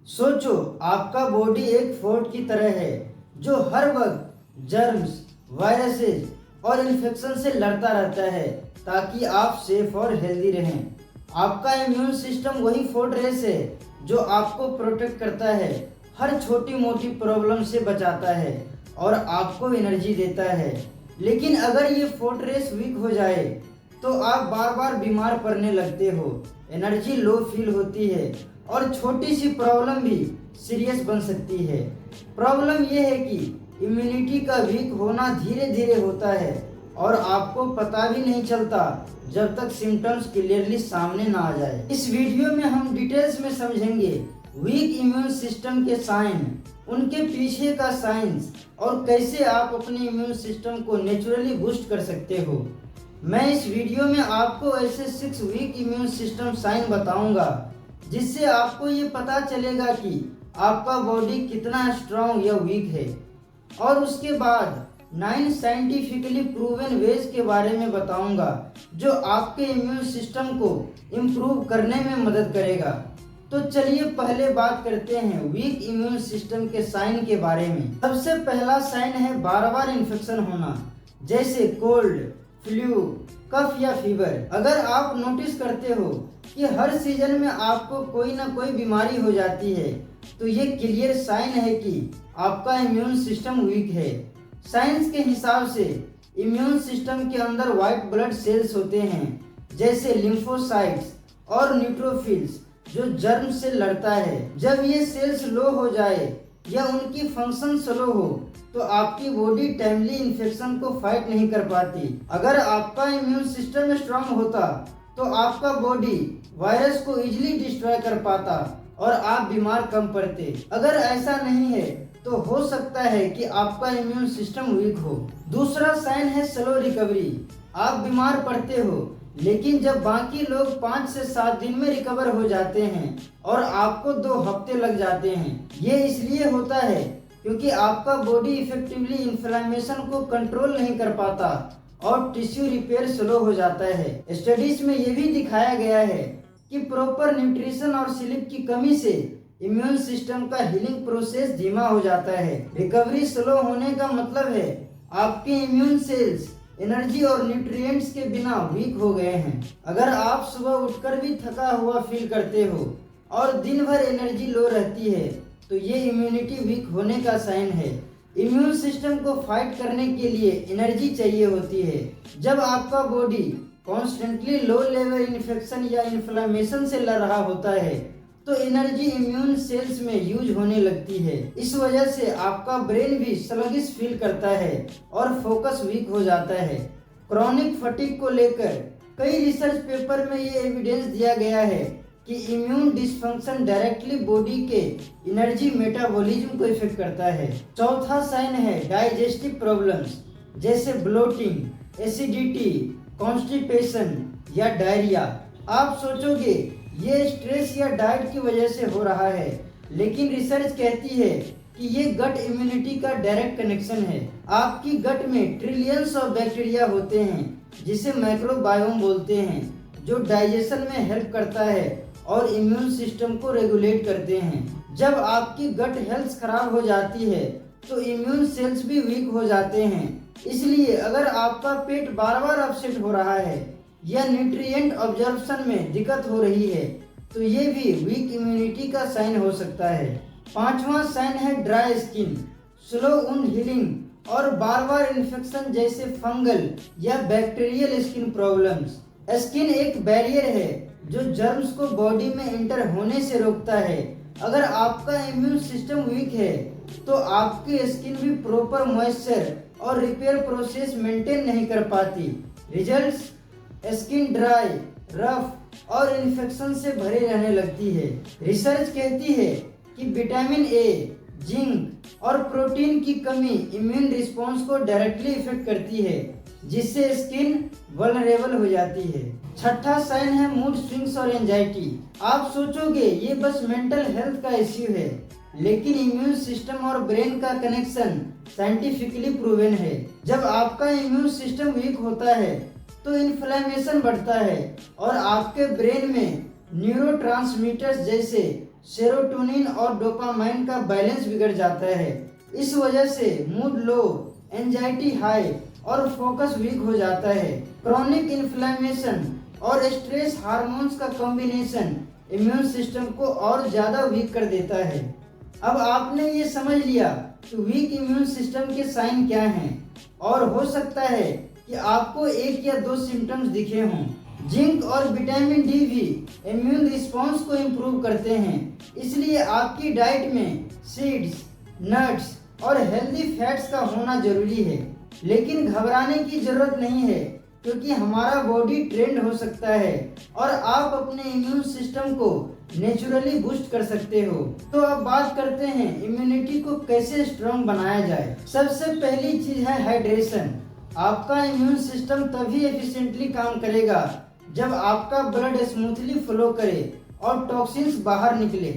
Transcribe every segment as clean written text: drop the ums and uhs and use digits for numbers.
सोचो, आपका बॉडी एक फोर्ट की तरह है जो हर वक्त जर्म्स, वायरसेस और इन्फेक्शन से लड़ता रहता है ताकि आप सेफ और हेल्दी रहें। आपका इम्यून सिस्टम वही फोर्ट्रेस है जो आपको प्रोटेक्ट करता है, हर छोटी मोटी प्रॉब्लम से बचाता है और आपको एनर्जी देता है। लेकिन अगर ये फोर्ट्रेस वीक हो जाए तो आप बार बार बीमार पड़ने लगते हो, एनर्जी लो फील होती है और छोटी सी प्रॉब्लम भी सीरियस बन सकती है। प्रॉब्लम यह है कि इम्यूनिटी का वीक होना धीरे धीरे होता है और आपको पता भी नहीं चलता जब तक सिम्टम्स क्लियरली सामने ना आ जाए। इस वीडियो में हम डिटेल्स में समझेंगे वीक इम्यून सिस्टम के साइन, उनके पीछे का साइंस और कैसे आप अपने इम्यून सिस्टम को नेचुरली बूस्ट कर सकते हो। मैं इस वीडियो में आपको ऐसे 6 वीक इम्यून सिस्टम साइन बताऊंगा जिससे आपको ये पता चलेगा कि आपका बॉडी कितना स्ट्रांग या वीक है। और उसके बाद 9 साइंटिफिकली प्रूवन वेज के बारे में बताऊंगा जो आपके इम्यून सिस्टम को इम्प्रूव करने में मदद करेगा। तो चलिए पहले बात करते हैं वीक इम्यून सिस्टम के साइन के बारे में। सबसे पहला साइन है बार बार इन्फेक्शन होना, जैसे कोल्ड, फ्लू, कफ या फीवर। अगर आप नोटिस करते हो कि हर सीजन में आपको कोई ना कोई बीमारी हो जाती है तो ये क्लियर साइन है कि आपका इम्यून सिस्टम वीक है। साइंस के हिसाब से इम्यून सिस्टम के अंदर व्हाइट ब्लड सेल्स होते हैं जैसे लिम्फोसाइट्स और न्यूट्रोफिल्स जो जर्म से लड़ता है। जब ये सेल्स लो हो जाए या उनकी फंक्शन स्लो हो तो आपकी बॉडी टाइमली इन्फेक्शन को फाइट नहीं कर पाती। अगर आपका इम्यून सिस्टम स्ट्रांग होता तो आपका बॉडी वायरस को इजीली डिस्ट्रॉय कर पाता और आप बीमार कम पड़ते। अगर ऐसा नहीं है तो हो सकता है कि आपका इम्यून सिस्टम वीक हो। दूसरा साइन है स्लो रिकवरी। आप बीमार पड़ते हो लेकिन जब बाकी लोग 5 से 7 दिन में रिकवर हो जाते हैं और आपको 2 हफ्ते लग जाते हैं। ये इसलिए होता है क्योंकि आपका बॉडी इफेक्टिवली इन्फ्लेमेशन को कंट्रोल नहीं कर पाता और टिश्यू रिपेयर स्लो हो जाता है। स्टडीज में ये भी दिखाया गया है कि प्रॉपर न्यूट्रिशन और स्लीप की कमी से इम्यून सिस्टम का हीलिंग प्रोसेस धीमा हो जाता है। रिकवरी स्लो होने का मतलब है आपके इम्यून सेल्स एनर्जी और न्यूट्रिएंट्स के बिना वीक हो गए हैं। अगर आप सुबह उठकर भी थका हुआ फील करते हो और दिन भर एनर्जी लो रहती है तो ये इम्यूनिटी वीक होने का साइन है। इम्यून सिस्टम को फाइट करने के लिए एनर्जी चाहिए होती है। जब आपका body constantly low level infection या इन्फ्लेमेशन से लड़ रहा होता है तो एनर्जी इम्यून सेल्स में यूज होने लगती है। इस वजह से आपका ब्रेन भी स्लगिश फील करता है और फोकस वीक हो जाता है। क्रॉनिक फटीग को लेकर कई रिसर्च पेपर में ये एविडेंस दिया गया है कि इम्यून डिसफंक्शन डायरेक्टली बॉडी के एनर्जी मेटाबॉलिज्म को इफेक्ट करता है। चौथा साइन है डाइजेस्टिव प्रॉब्लम्स जैसे ब्लोटिंग, एसिडिटी, कॉन्स्टिपेशन या डायरिया। आप सोचोगे ये स्ट्रेस या डाइट की वजह से हो रहा है, लेकिन रिसर्च कहती है कि ये गट इम्यूनिटी का डायरेक्ट कनेक्शन है। आपकी गट में ट्रिलियंस ऑफ बैक्टीरिया होते हैं जिसे माइक्रोबायोम बोलते हैं जो डाइजेशन में हेल्प करता है और इम्यून सिस्टम को रेगुलेट करते हैं। जब आपकी गट हेल्थ खराब हो जाती है तो इम्यून सेल्स भी वीक हो जाते हैं। इसलिए अगर आपका पेट बार बार अपसेट हो रहा है या न्यूट्रिएंट ऑब्जर्प्शन में दिक्कत हो रही है तो ये भी वीक इम्यूनिटी का साइन हो सकता है। पांचवा साइन है dry skin, slow wound healing और बार बार इन्फेक्शन जैसे फंगल या बैक्टीरियल स्किन प्रॉब्लम्स। स्किन एक बैरियर है जो जर्म्स को बॉडी में एंटर होने से रोकता है। अगर आपका इम्यून सिस्टम वीक है तो आपकी स्किन भी प्रॉपर मॉइस्चर और रिपेयर प्रोसेस मेंटेन नहीं कर पाती। रिजल्ट्स, स्किन ड्राई, रफ और इन्फेक्शन से भरे रहने लगती है। रिसर्च कहती है कि विटामिन ए, जिंक और प्रोटीन की कमी इम्यून रिस्पॉन्स को डायरेक्टली इफेक्ट करती है जिससे स्किन वल्नरेबल हो जाती है। छठा साइन है मूड स्विंग्स और एंजाइटी। आप सोचोगे ये बस मेंटल हेल्थ का इश्यू है, लेकिन इम्यून सिस्टम और ब्रेन का कनेक्शन साइंटिफिकली प्रूवन है। जब आपका इम्यून सिस्टम वीक होता है तो इन्फ्लेमेशन बढ़ता है और आपके ब्रेन में न्यूरोट्रांसमीटर्स जैसे सेरोटोनिन और डोपामाइन का बैलेंस बिगड़ जाता है। इस वजह से मूड लो, एंजाइटी हाई और फोकस वीक हो जाता है। क्रोनिक इन्फ्लेमेशन और स्ट्रेस हार्मोन्स का कॉम्बिनेशन इम्यून सिस्टम को और ज़्यादा वीक कर देता है। अब आपने ये समझ लिया कि वीक इम्यून सिस्टम के साइन क्या हैं, और हो सकता है कि आपको एक या दो सिम्टम्स दिखे हों। जिंक और विटामिन डी भी इम्यून रिस्पॉन्स को इम्प्रूव करते हैं, इसलिए आपकी डाइट में सीड्स, नट्स और हेल्दी फैट्स का होना जरूरी है। लेकिन घबराने की जरूरत नहीं है, क्योंकि हमारा बॉडी ट्रेंड हो सकता है और आप अपने इम्यून सिस्टम को नेचुरली बूस्ट कर सकते हो। तो अब बात करते हैं इम्यूनिटी को कैसे स्ट्रॉन्ग बनाया जाए। सबसे पहली चीज है हाइड्रेशन। आपका इम्यून सिस्टम तभी एफिशिएंटली काम करेगा जब आपका ब्लड स्मूथली फ्लो करे और टॉक्सिन्स बाहर निकले।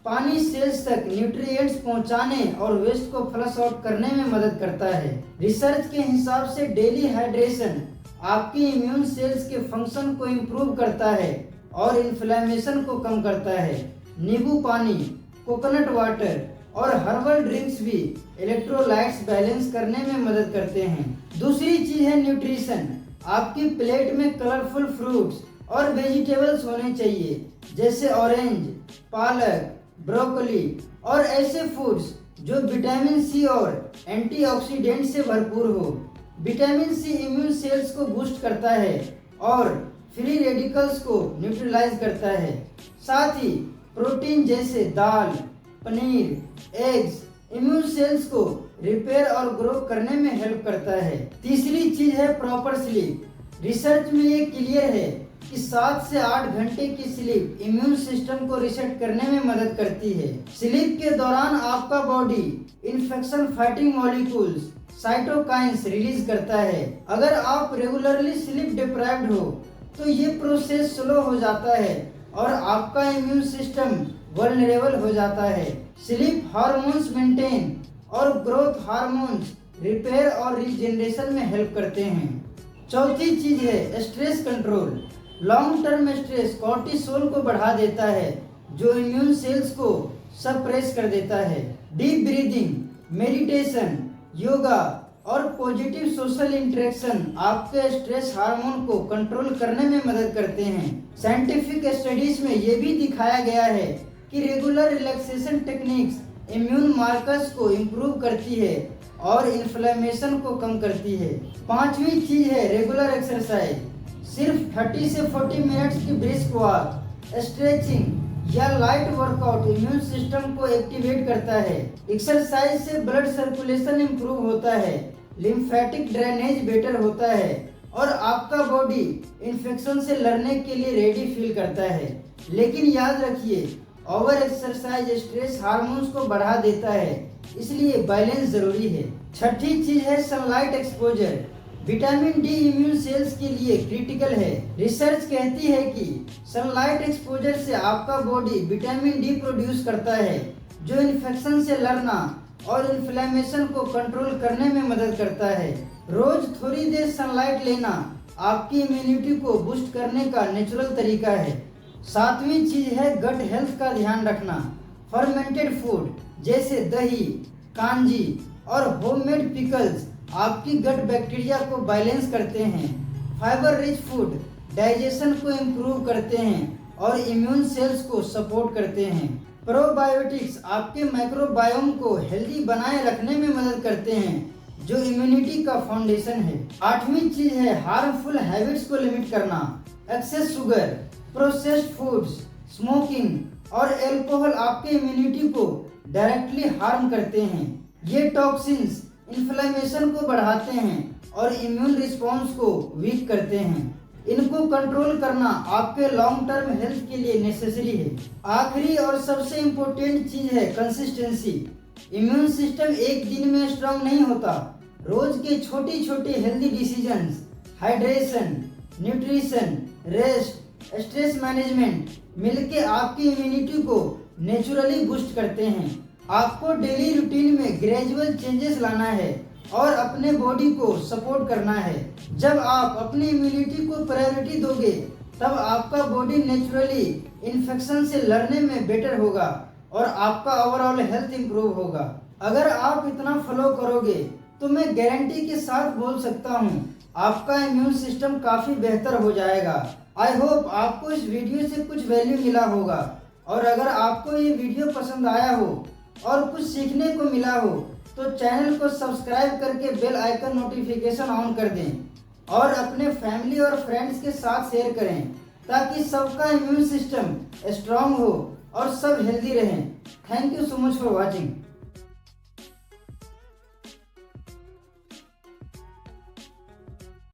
पानी सेल्स तक न्यूट्रिएंट्स पहुंचाने और वेस्ट को फ्लश आउट करने में मदद करता है। रिसर्च के हिसाब से डेली हाइड्रेशन आपकी इम्यून सेल्स के फंक्शन को इम्प्रूव करता है और इन्फ्लेमेशन को कम करता है। नींबू पानी, कोकोनट वाटर और हर्बल ड्रिंक्स भी इलेक्ट्रोलाइट्स बैलेंस करने में मदद करते हैं। दूसरी चीज है न्यूट्रिशन। आपकी प्लेट में कलरफुल फ्रूट्स और वेजिटेबल्स होने चाहिए, जैसे ऑरेंज, पालक, ब्रोकली और ऐसे फूड्स जो विटामिन सी और एंटीऑक्सीडेंट से भरपूर हो। विटामिन सी इम्यून सेल्स को बूस्ट करता है और फ्री रेडिकल्स को न्यूट्रलाइज करता है। साथ ही प्रोटीन जैसे दाल, पनीर, एग्स इम्यून सेल्स को रिपेयर और ग्रो करने में हेल्प करता है। तीसरी चीज है प्रॉपर स्लीप। रिसर्च में ये क्लियर है कि 7 से 8 घंटे की स्लीप इम्यून सिस्टम को रीसेट करने में मदद करती है। स्लीप के दौरान आपका body infection fighting molecules, cytokines release करता है। अगर आप रेगुलरली स्लीप डिप्राइव्ड हो तो ये प्रोसेस स्लो हो जाता है और आपका इम्यून सिस्टम वल्नरेबल हो जाता है। स्लीप हार्मोन्स मेंटेन और ग्रोथ हार्मोन्स रिपेयर और रीजनरेशन में हेल्प करते हैं। चौथी चीज है stress control. Long term stress cortisol को बढ़ा देता है, जो इम्यून सेल्स को सप्रेस कर देता है। डीप ब्रीदिंग, मेडिटेशन, योगा और पॉजिटिव सोशल इंटरेक्शन आपके स्ट्रेस हार्मोन को कंट्रोल करने में मदद करते हैं। साइंटिफिक स्टडीज में ये भी दिखाया गया है कि regular relaxation techniques immune markers को इम्प्रूव करती है और इन्फ्लेमेशन को कम करती है। पांचवी चीज है रेगुलर एक्सरसाइज। सिर्फ 30 से 40 मिनट्स की ब्रिस्क वॉक, स्ट्रेचिंग या लाइट वर्कआउट इम्यून सिस्टम को एक्टिवेट करता है। एक्सरसाइज से ब्लड सर्कुलेशन इंप्रूव होता है, लिम्फेटिक ड्रेनेज बेटर होता है और आपका बॉडी इन्फेक्शन से लड़ने के लिए रेडी फील करता है। लेकिन याद रखिए, ओवर एक्सरसाइज स्ट्रेस हार्मोन्स को बढ़ा देता है, इसलिए बैलेंस जरूरी है। छठी चीज है sunlight exposure. Vitamin D immune cells के लिए क्रिटिकल है। रिसर्च कहती है कि सनलाइट एक्सपोजर से आपका बॉडी विटामिन डी प्रोड्यूस करता है, जो इन्फेक्शन से लड़ना और इन्फ्लेमेशन को कंट्रोल करने में मदद करता है। रोज थोड़ी देर सनलाइट लेना आपकी इम्यूनिटी को बूस्ट करने का नेचुरल तरीका है। सातवीं चीज है गट हेल्थ का ध्यान रखना। फर्मेंटेड फूड जैसे दही, कांजी और होममेड पिकल्स आपकी गट बैक्टीरिया को बैलेंस करते हैं। फाइबर रिच फूड डाइजेशन को इम्प्रूव करते हैं और इम्यून सेल्स को सपोर्ट करते हैं। प्रोबायोटिक्स आपके माइक्रोबायोम को हेल्दी बनाए रखने में मदद करते हैं, जो इम्यूनिटी का फाउंडेशन है। आठवीं चीज है हार्मफुल हैबिट्स को लिमिट करना। Excess sugar, processed foods, smoking और अल्कोहल आपके इम्यूनिटी को डायरेक्टली हार्म करते हैं। ये टॉक्सिन्स इन्फ्लेमेशन को बढ़ाते हैं और इम्यून रिस्पॉन्स को वीक करते हैं। इनको कंट्रोल करना आपके लॉन्ग टर्म हेल्थ के लिए नेसेसरी है। आखिरी और सबसे इम्पोर्टेंट चीज है कंसिस्टेंसी। इम्यून सिस्टम एक दिन में स्ट्रांग नहीं होता। रोज के छोटे छोटे healthy decisions, hydration, nutrition, rest, stress management मिलके आपकी इम्यूनिटी को नेचुरली बूस्ट करते हैं। आपको डेली रूटीन में ग्रेजुअल चेंजेस लाना है और अपने बॉडी को सपोर्ट करना है। जब आप अपनी इम्यूनिटी को प्रायोरिटी दोगे, तब आपका बॉडी नेचुरली इन्फेक्शन से लड़ने में बेटर होगा और आपका ओवरऑल हेल्थ इंप्रूव होगा। अगर आप इतना फॉलो करोगे तो मैं गारंटी के साथ बोल सकता हूँ आपका इम्यून सिस्टम काफ़ी बेहतर हो जाएगा। आई होप आपको इस वीडियो से कुछ वैल्यू मिला होगा, और अगर आपको ये वीडियो पसंद आया हो और कुछ सीखने को मिला हो तो चैनल को सब्सक्राइब करके बेल आइकन नोटिफिकेशन ऑन कर दें और अपने फैमिली और फ्रेंड्स के साथ शेयर करें ताकि सबका इम्यून सिस्टम स्ट्रांग हो और सब हेल्दी रहें। Thank you so much for watching.